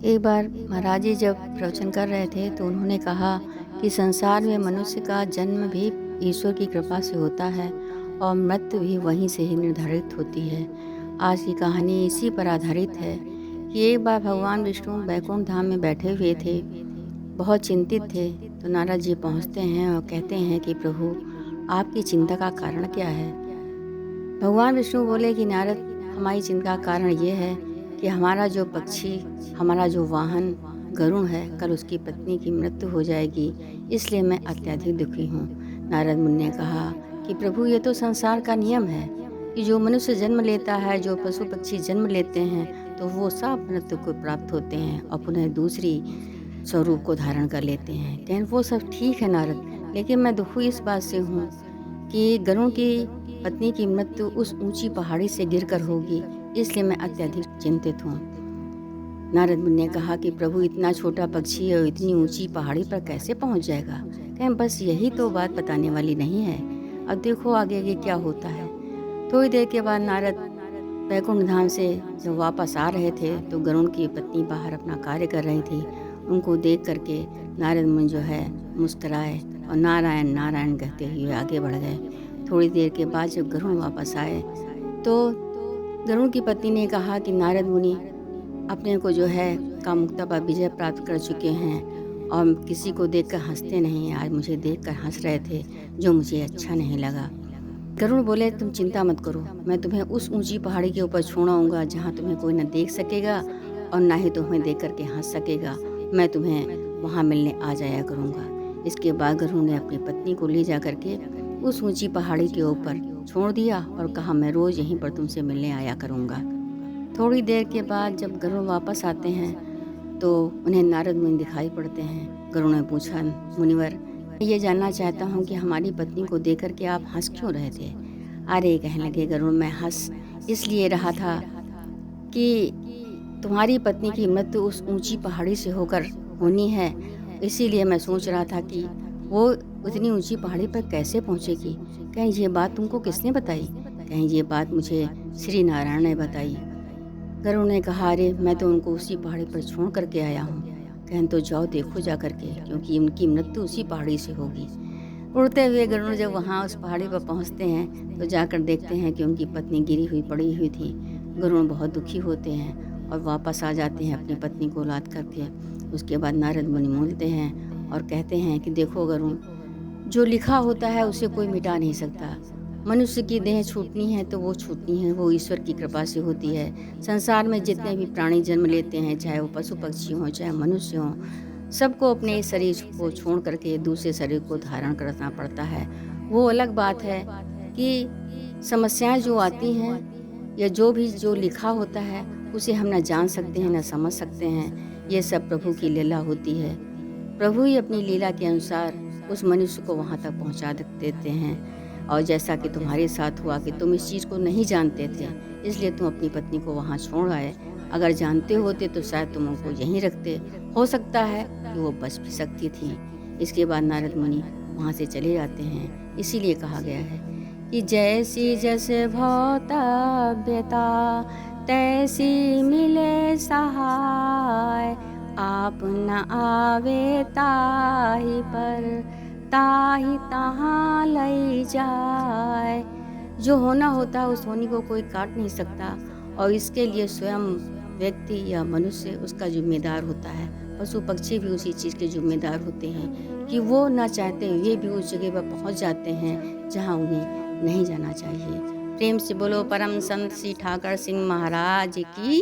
एक बार महाराज जी जब प्रवचन कर रहे थे तो उन्होंने कहा कि संसार में मनुष्य का जन्म भी ईश्वर की कृपा से होता है और मृत्यु भी वहीं से ही निर्धारित होती है। आज की कहानी इसी पर आधारित है कि एक बार भगवान विष्णु बैकुंठ धाम में बैठे हुए थे, बहुत चिंतित थे। तो नारद जी पहुंचते हैं और कहते हैं कि प्रभु, आपकी चिंता का कारण क्या है। भगवान विष्णु बोले कि नारद, हमारी चिंता का कारण ये है कि हमारा जो पक्षी, हमारा जो वाहन गरुण है, कल उसकी पत्नी की मृत्यु हो जाएगी, इसलिए मैं अत्यधिक दुखी हूँ। नारद मुनि ने कहा कि प्रभु, ये तो संसार का नियम है कि जो मनुष्य जन्म लेता है, जो पशु पक्षी जन्म लेते हैं, तो वो सब मृत्यु को प्राप्त होते हैं और पुनः दूसरी स्वरूप को धारण कर लेते हैं। कहन वो सब ठीक है नारद, लेकिन मैं दुखी इस बात से हूँ कि गरुड़ की पत्नी की मृत्यु उस ऊंची पहाड़ी से गिरकर होगी, इसलिए मैं अत्यधिक चिंतित हूँ। नारद मुनि ने कहा कि प्रभु, इतना छोटा पक्षी और इतनी ऊंची पहाड़ी पर कैसे पहुँच जाएगा। कहें बस यही तो बात बताने वाली नहीं है, अब देखो आगे आगे क्या होता है। थोड़ी देर के बाद नारद बैकुंठ धाम से जब वापस आ रहे थे तो गरुड़ की पत्नी बाहर अपना कार्य कर रही थी। उनको देख करके नारद मुनि जो है मुस्कुराए और नारायण नारायण कहते हुए आगे बढ़ गए। थोड़ी देर के बाद जब गरुड़ वापस आए तो गरुड़ की पत्नी ने कहा कि नारद मुनि अपने को जो है कामुकता पर विजय प्राप्त कर चुके हैं और किसी को देखकर हंसते नहीं, आज मुझे देखकर हंस रहे थे, जो मुझे अच्छा नहीं लगा। गरुड़ बोले, तुम चिंता मत करो, मैं तुम्हें उस ऊंची पहाड़ी के ऊपर छोड़ाऊंगा जहाँ तुम्हें कोई न देख सकेगा और ना ही तुम्हें देख करके हंस सकेगा। मैं तुम्हें वहाँ मिलने आ जाया करूँगा। इसके बाद गरुड़ ने अपनी पत्नी को ले जा करके उस ऊंची पहाड़ी के ऊपर छोड़ दिया और कहा, मैं रोज़ यहीं पर तुमसे मिलने आया करूँगा। थोड़ी देर के बाद जब गरुड़ वापस आते हैं तो उन्हें नारद मुनि दिखाई पड़ते हैं। गरुड़ ने पूछा, मुनिवर, ये जानना चाहता हूँ कि हमारी पत्नी को देख कर के आप हंस क्यों रहे थे। अरे, कहने लगे गरुड़, मैं हंस इसलिए रहा था कि तुम्हारी पत्नी की मृत्यु उस ऊंची पहाड़ी से होकर होनी है, इसीलिए मैं सोच रहा था कि वो उतनी ऊंची पहाड़ी पर कैसे पहुँचेगी। कहीं ये बात तुमको किसने बताई। कहीं ये बात मुझे श्री नारायण ने बताई। गरुड़ ने कहा, अरे मैं तो उनको उसी पहाड़ी पर छोड़ करके आया हूँ। कहन तो जाओ देखो जा करके, क्योंकि उनकी मृत्यु उसी पहाड़ी से होगी। उड़ते हुए गरुड़ जब वहाँ उस पहाड़ी पर पहुँचते हैं तो जाकर देखते हैं कि उनकी पत्नी गिरी हुई पड़ी हुई थी। गरुड़ बहुत दुखी होते हैं और वापस आ जाते हैं अपनी पत्नी को लाद करके। उसके बाद नारद मुनि मिलते हैं और कहते हैं कि देखो गरुड़, जो लिखा होता है उसे कोई मिटा नहीं सकता। मनुष्य की देह छूटनी है तो वो छूटनी है, वो ईश्वर की कृपा से होती है। संसार में जितने भी प्राणी जन्म लेते हैं, चाहे वो पशु पक्षी हों चाहे मनुष्य हों, सबको अपने इस शरीर को छोड़ करके दूसरे शरीर को धारण करना पड़ता है। वो अलग बात है कि समस्याएं जो आती हैं या जो लिखा होता है उसे हम न जान सकते हैं न समझ सकते हैं। ये सब प्रभु की लीला होती है। प्रभु ही अपनी लीला के अनुसार उस मनुष्य को वहाँ तक पहुँचा देते हैं। और जैसा कि तुम्हारे साथ हुआ कि तुम इस चीज़ को नहीं जानते थे, इसलिए तुम अपनी पत्नी को वहाँ छोड़ आए। अगर जानते होते तो शायद तुम उनको यहीं रखते। हो सकता है कि वो बच भी सकती थी। इसके बाद नारद मुनि वहाँ से चले जाते हैं। इसीलिए कहा गया है कि जैसी जस भौतव्यता तैसी मिले सहाय, आप न आवे ताहि पर ताहि तहाँ लई जाए। जो होना होता है उस होनी को कोई काट नहीं सकता और इसके लिए स्वयं व्यक्ति या मनुष्य उसका जिम्मेदार होता है। पशु पक्षी भी उसी चीज़ के जिम्मेदार होते हैं कि वो ना चाहते हुए भी उस जगह पर पहुंच जाते हैं जहां उन्हें नहीं जाना चाहिए। प्रेम से बोलो परम संत श्री ठाकर सिंह महाराज की।